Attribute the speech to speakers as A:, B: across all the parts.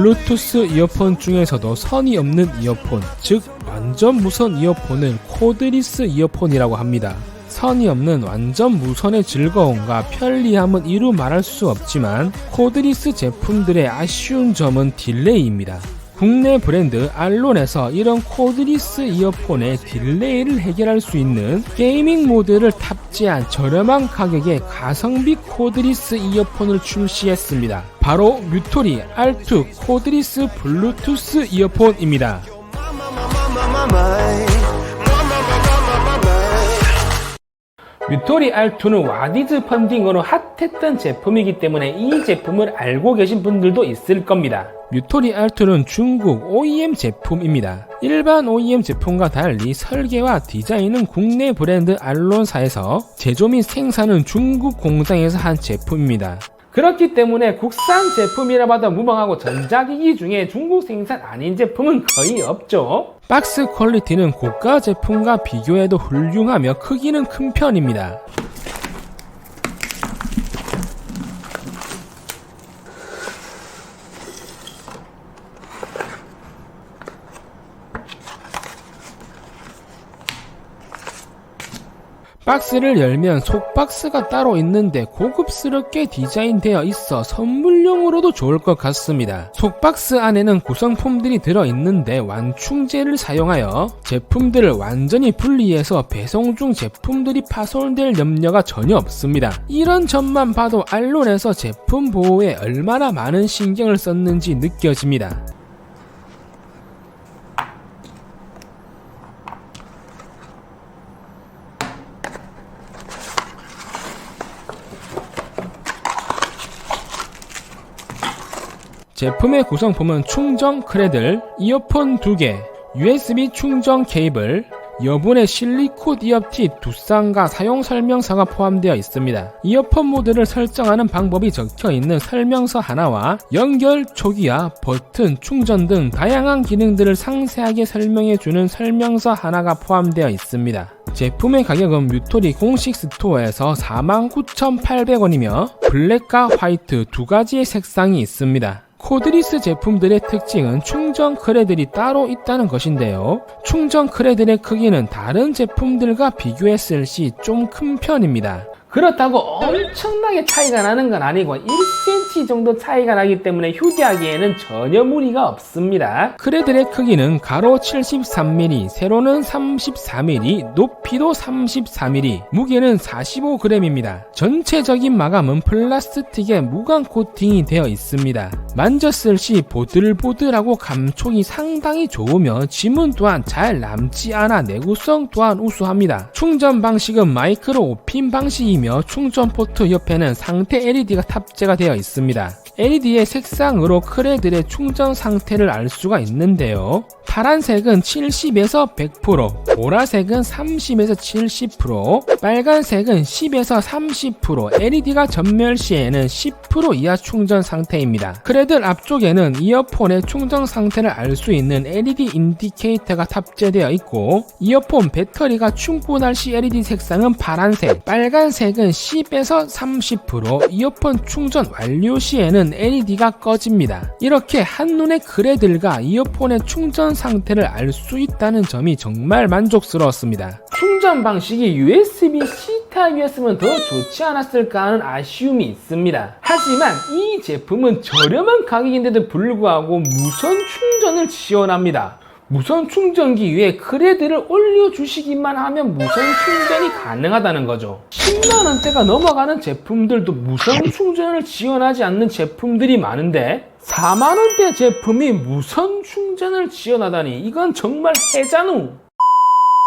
A: 블루투스 이어폰 중에서도 선이 없는 이어폰, 즉 완전 무선 이어폰을 코드리스 이어폰이라고 합니다. 선이 없는 완전 무선의 즐거움과 편리함은 이루 말할 수 없지만 코드리스 제품들의 아쉬운 점은 딜레이입니다. 국내 브랜드 알론에서 이런 코드리스 이어폰의 딜레이를 해결할 수 있는 게이밍 모드를 탑재한 저렴한 가격의 가성비 코드리스 이어폰을 출시했습니다. 바로 뮤토리 R2 코드리스 블루투스 이어폰입니다. 뮤토리 R2는 와디즈 펀딩으로 핫했던 제품이기 때문에 이 제품을 알고 계신 분들도 있을 겁니다. 뮤토리 R2는 중국 OEM 제품입니다. 일반 OEM 제품과 달리 설계와 디자인은 국내 브랜드 알론사에서 제조 및 생산은 중국 공장에서 한 제품입니다. 그렇기 때문에 국산 제품이라 봐도 무방하고 전자기기 중에 중국 생산 아닌 제품은 거의 없죠. 박스 퀄리티는 고가 제품과 비교해도 훌륭하며 크기는 큰 편입니다. 박스를 열면 속박스가 따로 있는데 고급스럽게 디자인되어 있어 선물용으로도 좋을 것 같습니다. 속박스 안에는 구성품들이 들어있는데 완충제를 사용하여 제품들을 완전히 분리해서 배송 중 제품들이 파손될 염려가 전혀 없습니다. 이런 점만 봐도 알론에서 제품 보호에 얼마나 많은 신경을 썼는지 느껴집니다. 제품의 구성품은 충전 크래들, 이어폰 2개, USB 충전 케이블, 여분의 실리콘 이어팁 두 쌍과 사용 설명서가 포함되어 있습니다. 이어폰 모드를 설정하는 방법이 적혀있는 설명서 하나와 연결 초기화, 버튼, 충전 등 다양한 기능들을 상세하게 설명해주는 설명서 하나가 포함되어 있습니다. 제품의 가격은 뮤토리 공식 스토어에서 49,800원이며 블랙과 화이트 두 가지의 색상이 있습니다. 코드리스 제품들의 특징은 충전 크래들이 따로 있다는 것인데요. 충전 크래들의 크기는 다른 제품들과 비교했을 시 좀 큰 편입니다. 그렇다고 엄청나게 차이가 나는 건 아니고 1cm 정도 차이가 나기 때문에 휴대하기에는 전혀 무리가 없습니다. 크래들의 크기는 가로 73mm, 세로는 34mm, 높이도 34mm, 무게는 45g입니다. 전체적인 마감은 플라스틱에 무광 코팅이 되어 있습니다. 만졌을 시 보들보들하고 감촉이 상당히 좋으며 지문 또한 잘 남지 않아 내구성 또한 우수합니다. 충전 방식은 마이크로 5핀 방식이며 충전 포트 옆에는 상태 LED가 탑재가 되어 있습니다. LED의 색상으로 크래들의 충전 상태를 알 수가 있는데요. 파란색은 70에서 100%, 보라색은 30에서 70%, 빨간색은 10에서 30%, LED가 전멸 시에는 10% 이하 충전 상태입니다. 크래들 앞쪽에는 이어폰의 충전 상태를 알 수 있는 LED 인디케이터가 탑재되어 있고, 이어폰 배터리가 충분할 시 LED 색상은 파란색, 빨간색은 10에서 30%, 이어폰 충전 완료 시에는 LED가 꺼집니다. 이렇게 한눈에 크래들과 이어폰의 충전 상태를 알 수 있다는 점이 정말 만족스러웠습니다. 충전 방식이 USB-C 타입이었으면 더 좋지 않았을까 하는 아쉬움이 있습니다. 하지만 이 제품은 저렴한 가격인데도 불구하고 무선 충전을 지원합니다. 무선 충전기 위에 크래들을 올려주시기만 하면 무선 충전이 가능하다는 거죠. 10만원대가 넘어가는 제품들도 무선 충전을 지원하지 않는 제품들이 많은데 4만원대 제품이 무선 충전을 지원하다니 이건 정말 해자누.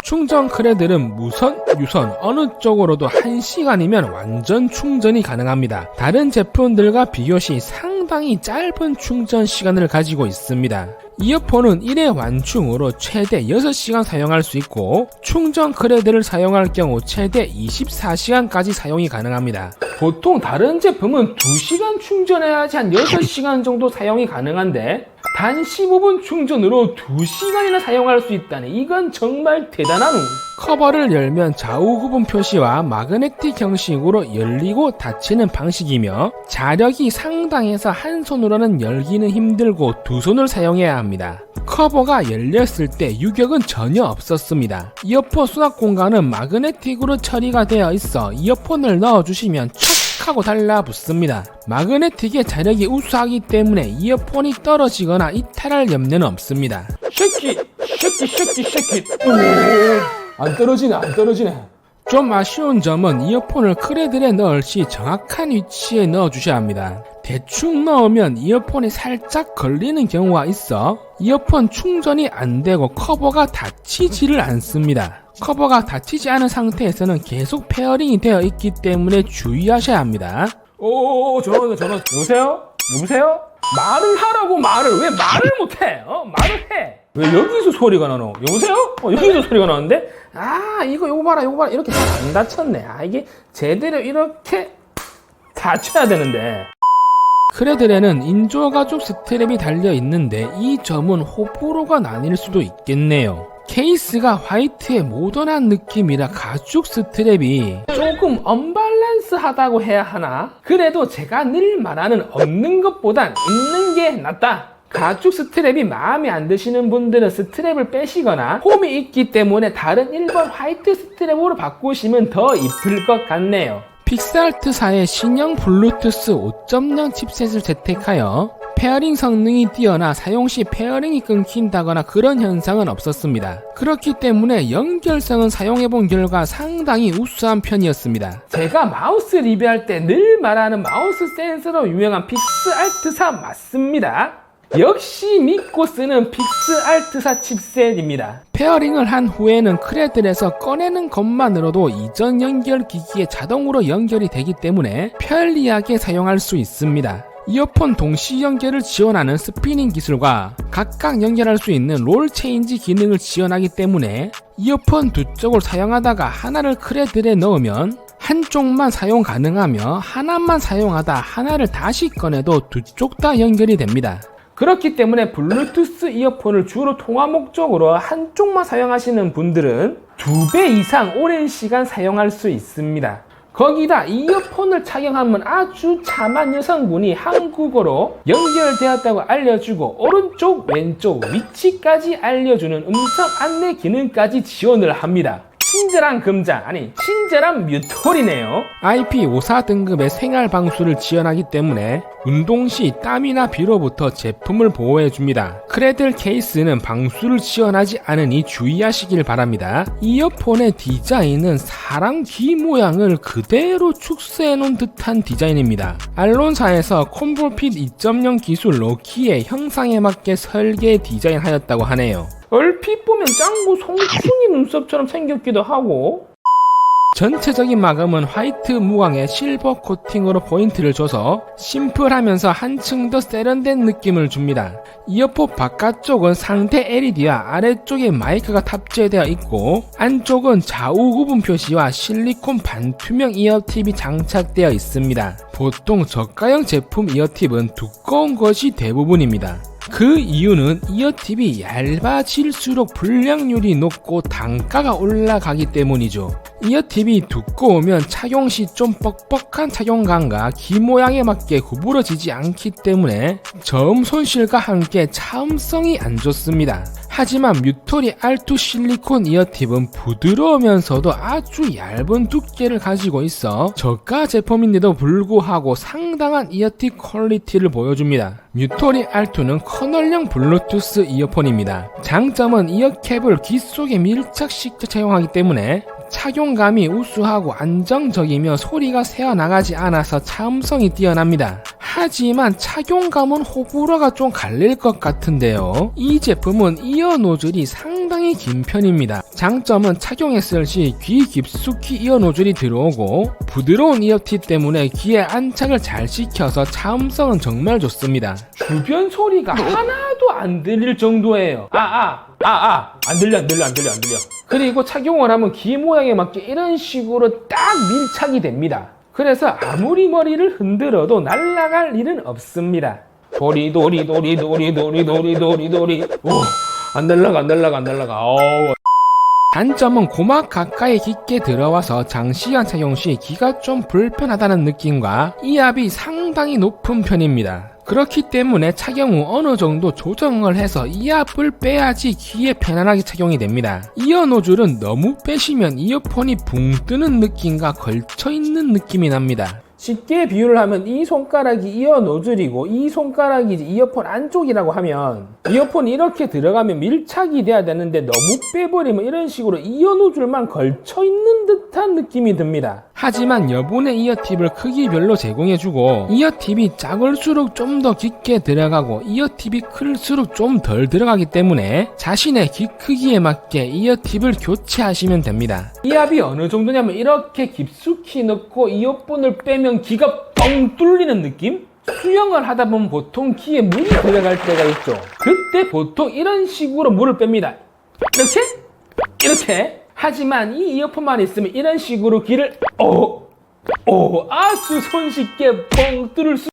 A: 충전 크래들은 무선, 유선 어느 쪽으로도 1시간이면 완전 충전이 가능합니다. 다른 제품들과 비교시 상당히 짧은 충전 시간을 가지고 있습니다. 이어폰은 1회 완충으로 최대 6시간 사용할 수 있고 충전 크래들을 사용할 경우 최대 24시간까지 사용이 가능합니다. 보통 다른 제품은 2시간 충전해야지 한 6시간 정도 사용이 가능한데 단 15분 충전으로 2시간이나 사용할 수 있다니 이건 정말 대단한 우. 커버를 열면 좌우 구분 표시와 마그네틱 형식으로 열리고 닫히는 방식이며 자력이 상당해서 한 손으로는 열기는 힘들고 두 손을 사용해야 합니다. 커버가 열렸을 때 유격은 전혀 없었습니다. 이어폰 수납 공간은 마그네틱으로 처리가 되어 있어 이어폰을 넣어주시면 촥 하고 달라붙습니다. 마그네틱의 자력이 우수하기 때문에 이어폰이 떨어지거나 이탈할 염려는 없습니다. 쉐키 안 떨어지네. 좀 아쉬운 점은 이어폰을 크레들에 넣을 시 정확한 위치에 넣어주셔야 합니다. 대충 넣으면 이어폰이 살짝 걸리는 경우가 있어 이어폰 충전이 안 되고 커버가 닫히지를 않습니다. 커버가 닫히지 않은 상태에서는 계속 페어링이 되어 있기 때문에 주의하셔야 합니다. 전화. 여보세요? 말을 하라고 말을 왜 말을 못해? 말을 해. 왜 여기서 소리가 나노? 여보세요? 여기서 소리가 나는데? 이거 봐라 이렇게 잘 안 닫혔네. 이게 제대로 이렇게 닫혀야 되는데. 크레들에는 인조가죽 스트랩이 달려 있는데 이 점은 호불호가 나뉠 수도 있겠네요. 케이스가 화이트의 모던한 느낌이라 가죽 스트랩이 조금 언밸런스하다고 해야 하나? 그래도 제가 늘 말하는 없는 것보단 있는 게 낫다. 가죽 스트랩이 마음에 안 드시는 분들은 스트랩을 빼시거나 홈이 있기 때문에 다른 1번 화이트 스트랩으로 바꾸시면 더 이쁠 것 같네요. 픽스알트사의 신형 블루투스 5.0 칩셋을 채택하여 페어링 성능이 뛰어나 사용 시 페어링이 끊긴다거나 그런 현상은 없었습니다. 그렇기 때문에 연결성은 사용해본 결과 상당히 우수한 편이었습니다. 제가 마우스 리뷰할 때 늘 말하는 마우스 센서로 유명한 픽스알트사 맞습니다. 역시 믿고 쓰는 픽스알트사 칩셋입니다. 페어링을 한 후에는 크레들에서 꺼내는 것만으로도 이전 연결 기기에 자동으로 연결이 되기 때문에 편리하게 사용할 수 있습니다. 이어폰 동시 연결을 지원하는 스피닝 기술과 각각 연결할 수 있는 롤 체인지 기능을 지원하기 때문에 이어폰 두 쪽을 사용하다가 하나를 크레들에 넣으면 한쪽만 사용 가능하며 하나만 사용하다 하나를 다시 꺼내도 두 쪽 다 연결이 됩니다. 그렇기 때문에 블루투스 이어폰을 주로 통화 목적으로 한쪽만 사용하시는 분들은 2배 이상 오랜 시간 사용할 수 있습니다. 거기다 이어폰을 착용하면 아주 참한 여성분이 한국어로 연결되었다고 알려주고 오른쪽 왼쪽 위치까지 알려주는 음성 안내 기능까지 지원을 합니다. 친절한 금장, 친절한 뮤톨이네요. IP54 등급의 생활 방수를 지원하기 때문에 운동 시 땀이나 비로부터 제품을 보호해줍니다. 크레들 케이스는 방수를 지원하지 않으니 주의하시길 바랍니다. 이어폰의 디자인은 사람 귀 모양을 그대로 축소해놓은 듯한 디자인입니다. 알론사에서 콤볼핏 2.0 기술로 키의 형상에 맞게 설계 디자인하였다고 하네요. 얼핏 보면 짱구 송충이 눈썹처럼 생겼기도 하고 전체적인 마감은 화이트 무광에 실버 코팅으로 포인트를 줘서 심플하면서 한층 더 세련된 느낌을 줍니다. 이어폰 바깥쪽은 상대 LED와 아래쪽에 마이크가 탑재되어 있고 안쪽은 좌우 구분 표시와 실리콘 반투명 이어팁이 장착되어 있습니다. 보통 저가형 제품 이어팁은 두꺼운 것이 대부분입니다. 그 이유는 이어팁이 얇아질수록 불량률이 높고 단가가 올라가기 때문이죠. 이어팁이 두꺼우면 착용 시 좀 뻑뻑한 착용감과 귀 모양에 맞게 구부러지지 않기 때문에 저음 손실과 함께 차음성이 안 좋습니다. 하지만 뮤토리 R2 실리콘 이어팁은 부드러우면서도 아주 얇은 두께를 가지고 있어 저가 제품인데도 불구하고 상당한 이어팁 퀄리티를 보여줍니다. 뮤토리 R2는 커널형 블루투스 이어폰입니다. 장점은 이어캡을 귀 속에 밀착시켜 착용하기 때문에 착용감이 우수하고 안정적이며 소리가 새어나가지 않아서 차음성이 뛰어납니다. 하지만 착용감은 호불호가 좀 갈릴 것 같은데요. 이 제품은 이어 노즐이 상당히 긴 편입니다. 장점은 착용했을 시 귀 깊숙이 이어 노즐이 들어오고 부드러운 이어팁 때문에 귀에 안착을 잘 시켜서 차음성은 정말 좋습니다. 주변 소리가 하나도 안 들릴 정도예요. 안 들려. 그리고 착용을 하면 귀 모양에 맞게 이런 식으로 딱 밀착이 됩니다. 그래서 아무리 머리를 흔들어도 날아갈 일은 없습니다. 도리 도리 도리 도리 도리 도리 도리 도리. 오, 안 날라가. 단점은 고막 가까이 깊게 들어와서 장시간 착용 시 귀가 좀 불편하다는 느낌과 이압이 상당히 높은 편입니다. 그렇기 때문에 착용 후 어느 정도 조정을 해서 이압을 빼야지 귀에 편안하게 착용이 됩니다. 이어 노즐은 너무 빼시면 이어폰이 붕 뜨는 느낌과 걸쳐있는 느낌이 납니다. 쉽게 비유를 하면 이 손가락이 이어 노즐이고 이 손가락이 이어폰 안쪽이라고 하면 이어폰이 이렇게 들어가면 밀착이 돼야 되는데 너무 빼버리면 이런 식으로 이어 노즐만 걸쳐있는 듯한 느낌이 듭니다. 하지만 여분의 이어팁을 크기별로 제공해주고 이어팁이 작을수록 좀 더 깊게 들어가고 이어팁이 클수록 좀 덜 들어가기 때문에 자신의 귀 크기에 맞게 이어팁을 교체하시면 됩니다. 이압이 어느 정도냐면 이렇게 깊숙이 넣고 이어폰을 빼면 귀가 뻥 뚫리는 느낌? 수영을 하다 보면 보통 귀에 물이 들어갈 때가 있죠. 그때 보통 이런 식으로 물을 뺍니다. 이렇게. 하지만 이 이어폰만 있으면 이런 식으로 귀를 아주 손쉽게 뻥 뚫을 수.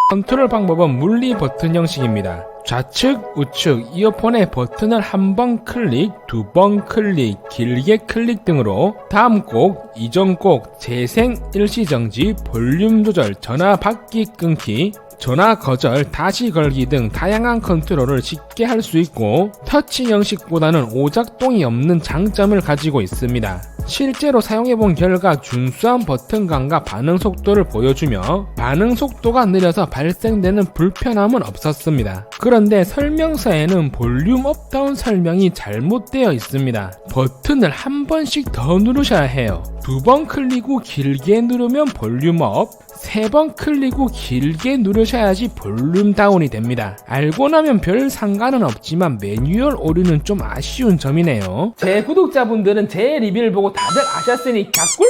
A: 컨트롤 방법은 물리 버튼 형식입니다. 좌측, 우측, 이어폰의 버튼을 한 번 클릭, 두 번 클릭, 길게 클릭 등으로 다음 곡, 이전 곡, 재생, 일시정지, 볼륨 조절, 전화 받기 끊기, 전화 거절, 다시 걸기 등 다양한 컨트롤을 쉽게 할 수 있고 터치 형식보다는 오작동이 없는 장점을 가지고 있습니다. 실제로 사용해본 결과 준수한 버튼감과 반응 속도를 보여주며 반응 속도가 느려서 발생되는 불편함은 없었습니다. 그런데 설명서에는 볼륨 업다운 설명이 잘못되어 있습니다. 버튼을 한 번씩 더 누르셔야 해요. 두 번 클릭 후 길게 누르면 볼륨 업, 세 번 클릭 후 길게 누르셔야지 볼륨 다운이 됩니다. 알고 나면 별 상관은 없지만 매뉴얼 오류는 좀 아쉬운 점이네요. 제 구독자분들은 제 리뷰를 보고 다들 아셨으니 갸꿀?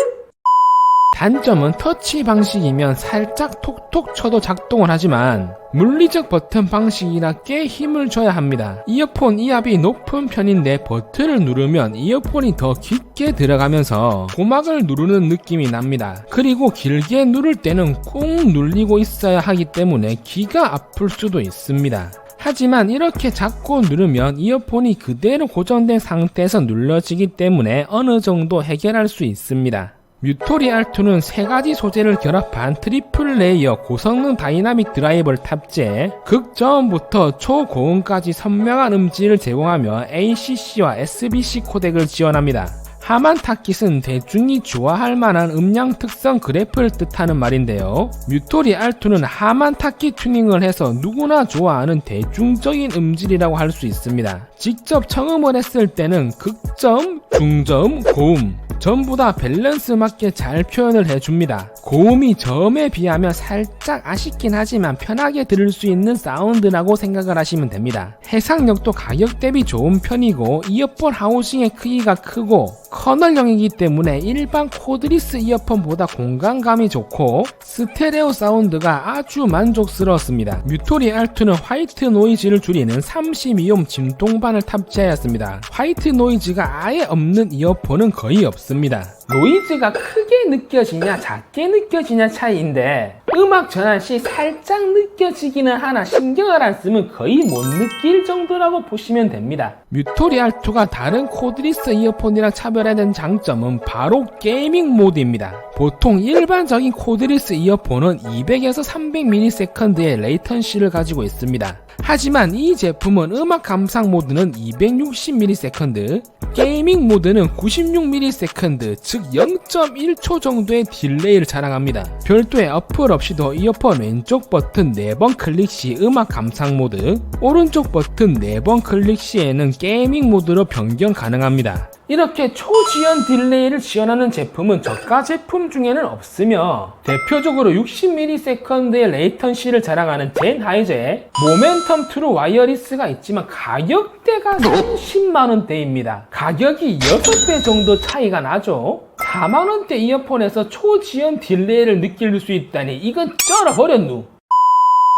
A: 단점은 터치 방식이면 살짝 톡톡 쳐도 작동을 하지만 물리적 버튼 방식이라 꽤 힘을 줘야 합니다. 이어폰 이압이 높은 편인데 버튼을 누르면 이어폰이 더 깊게 들어가면서 고막을 누르는 느낌이 납니다. 그리고 길게 누를 때는 꾹 눌리고 있어야 하기 때문에 귀가 아플 수도 있습니다. 하지만 이렇게 잡고 누르면 이어폰이 그대로 고정된 상태에서 눌러지기 때문에 어느 정도 해결할 수 있습니다. 뮤토리 R2는 3가지 소재를 결합한 트리플 레이어 고성능 다이나믹 드라이버를 탑재해 극저음부터 초고음까지 선명한 음질을 제공하며 ACC와 SBC 코덱을 지원합니다. 하만 타깃은 대중이 좋아할 만한 음량 특성 그래프를 뜻하는 말인데요. 뮤토리 R2는 하만 타깃 튜닝을 해서 누구나 좋아하는 대중적인 음질이라고 할 수 있습니다. 직접 청음을 했을 때는 극저음, 중저음, 고음 전부 다 밸런스 맞게 잘 표현을 해줍니다. 고음이 저음에 비하면 살짝 아쉽긴 하지만 편하게 들을 수 있는 사운드라고 생각을 하시면 됩니다. 해상력도 가격 대비 좋은 편이고 이어폰 하우징의 크기가 크고 커널형이기 때문에 일반 코드리스 이어폰보다 공간감이 좋고 스테레오 사운드가 아주 만족스러웠습니다. 뮤토리 R2는 화이트 노이즈를 줄이는 32옴 진동반을 탑재하였습니다. 화이트 노이즈가 아예 없는 이어폰은 거의 없습니다. 노이즈가 크게 느껴지냐 작게 느껴지냐 차이인데 음악 전환 시 살짝 느껴지기는 하나 신경을 안 쓰면 거의 못 느낄 정도라고 보시면 됩니다. 뮤토리 R2가 다른 코드리스 이어폰이랑 차별화된 장점은 바로 게이밍 모드입니다. 보통 일반적인 코드리스 이어폰은 200에서 300ms의 레이턴시를 가지고 있습니다. 하지만 이 제품은 음악 감상 모드는 260ms, 게이밍 모드는 96ms, 즉 0.1초 정도의 딜레이를 자랑합니다. 별도의 어플 없이도 이어폰 왼쪽 버튼 4번 클릭 시 음악 감상 모드, 오른쪽 버튼 4번 클릭 시에는 게이밍 모드로 변경 가능합니다. 이렇게 초지연 딜레이를 지원하는 제품은 저가 제품 중에는 없으며 대표적으로 60ms의 레이턴시를 자랑하는 젠하이저의 모멘텀 트루 와이어리스가 있지만 가격대가 30만원대입니다. 가격이 6배 정도 차이가 나죠. 4만원대 이어폰에서 초지연 딜레이를 느낄 수 있다니 이건 쩔어버렸누.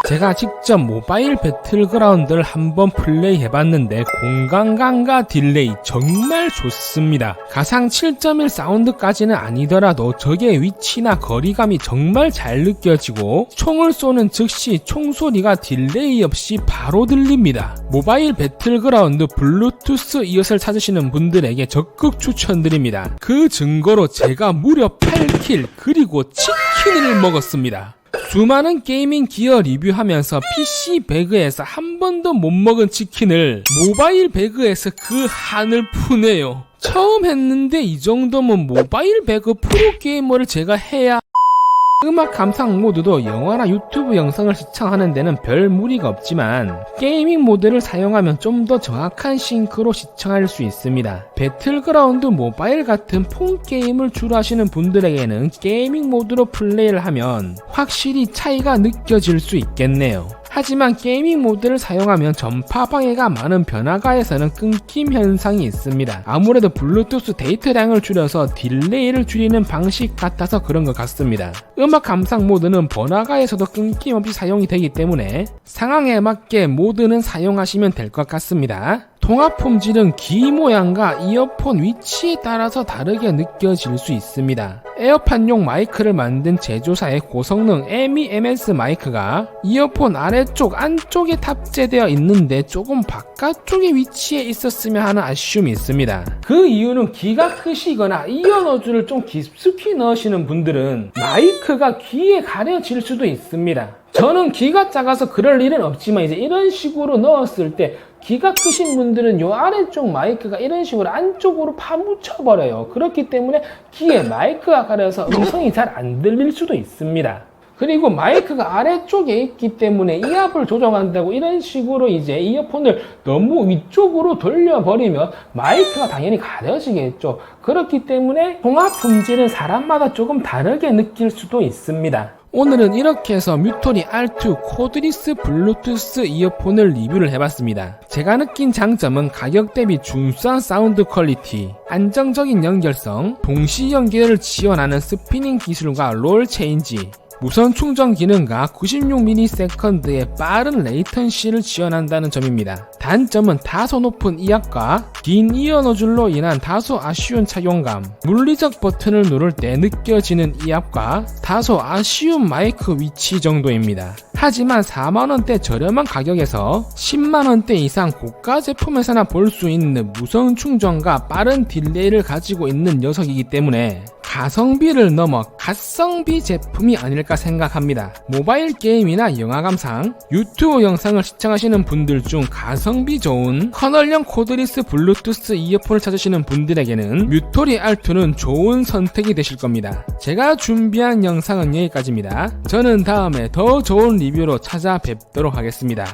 A: 제가 직접 모바일 배틀그라운드를 한번 플레이해봤는데 공간감과 딜레이 정말 좋습니다. 가상 7.1 사운드까지는 아니더라도 적의 위치나 거리감이 정말 잘 느껴지고 총을 쏘는 즉시 총소리가 딜레이 없이 바로 들립니다. 모바일 배틀그라운드 블루투스 이어를 찾으시는 분들에게 적극 추천드립니다. 그 증거로 제가 무려 8킬 그리고 치킨을 먹었습니다. 수많은 게이밍 기어 리뷰하면서 PC 배그에서 한 번도 못 먹은 치킨을 모바일 배그에서 그 한을 푸네요. 처음 했는데 이 정도면 모바일 배그 프로게이머를 제가 해야. 음악 감상 모드도 영화나 유튜브 영상을 시청하는 데는 별 무리가 없지만 게이밍 모드를 사용하면 좀 더 정확한 싱크로 시청할 수 있습니다. 배틀그라운드 모바일 같은 폰 게임을 주로 하시는 분들에게는 게이밍 모드로 플레이를 하면 확실히 차이가 느껴질 수 있겠네요. 하지만 게이밍 모드를 사용하면 전파 방해가 많은 변화가에서는 끊김 현상이 있습니다. 아무래도 블루투스 데이터량을 줄여서 딜레이를 줄이는 방식 같아서 그런 것 같습니다. 음악 감상 모드는 번화가에서도 끊김없이 사용이 되기 때문에 상황에 맞게 모드는 사용하시면 될 것 같습니다. 통합 품질은 귀 모양과 이어폰 위치에 따라서 다르게 느껴질 수 있습니다. 에어팟용 마이크를 만든 제조사의 고성능 MEMS 마이크가 이어폰 아래쪽 안쪽에 탑재되어 있는데 조금 바깥쪽에 위치해 있었으면 하는 아쉬움이 있습니다. 그 이유는 귀가 크시거나 이어너즈를 좀 깊숙이 넣으시는 분들은 마이크가 귀에 가려질 수도 있습니다. 저는 귀가 작아서 그럴 일은 없지만 이제 이런 식으로 넣었을 때 귀가 크신 분들은 요 아래쪽 마이크가 이런 식으로 안쪽으로 파묻혀 버려요. 그렇기 때문에 귀에 마이크가 가려서 음성이 잘 안 들릴 수도 있습니다. 그리고 마이크가 아래쪽에 있기 때문에 이압을 조정한다고 이런 식으로 이제 이어폰을 너무 위쪽으로 돌려버리면 마이크가 당연히 가려지겠죠. 그렇기 때문에 통합 품질은 사람마다 조금 다르게 느낄 수도 있습니다. 오늘은 이렇게 해서 뮤토리 R2 코드리스 블루투스 이어폰을 리뷰를 해봤습니다. 제가 느낀 장점은 가격 대비 준수한 사운드 퀄리티, 안정적인 연결성, 동시 연결을 지원하는 스피닝 기술과 롤 체인지, 무선 충전 기능과 96ms의 빠른 레이턴시를 지원한다는 점입니다. 단점은 다소 높은 이압과 긴 이어 노즐로 인한 다소 아쉬운 착용감, 물리적 버튼을 누를 때 느껴지는 이압과 다소 아쉬운 마이크 위치 정도입니다. 하지만 4만원대 저렴한 가격에서 10만원대 이상 고가 제품에서나 볼 수 있는 무선 충전과 빠른 딜레이를 가지고 있는 녀석이기 때문에 가성비를 넘어 가성비 제품이 아닐까 생각합니다. 모바일 게임이나 영화 감상, 유튜브 영상을 시청하시는 분들 중 가성비 좋은 커널형 코드리스 블루투스 이어폰을 찾으시는 분들에게는 뮤토리 R2는 좋은 선택이 되실 겁니다. 제가 준비한 영상은 여기까지입니다. 저는 다음에 더 좋은 리뷰로 찾아뵙도록 하겠습니다.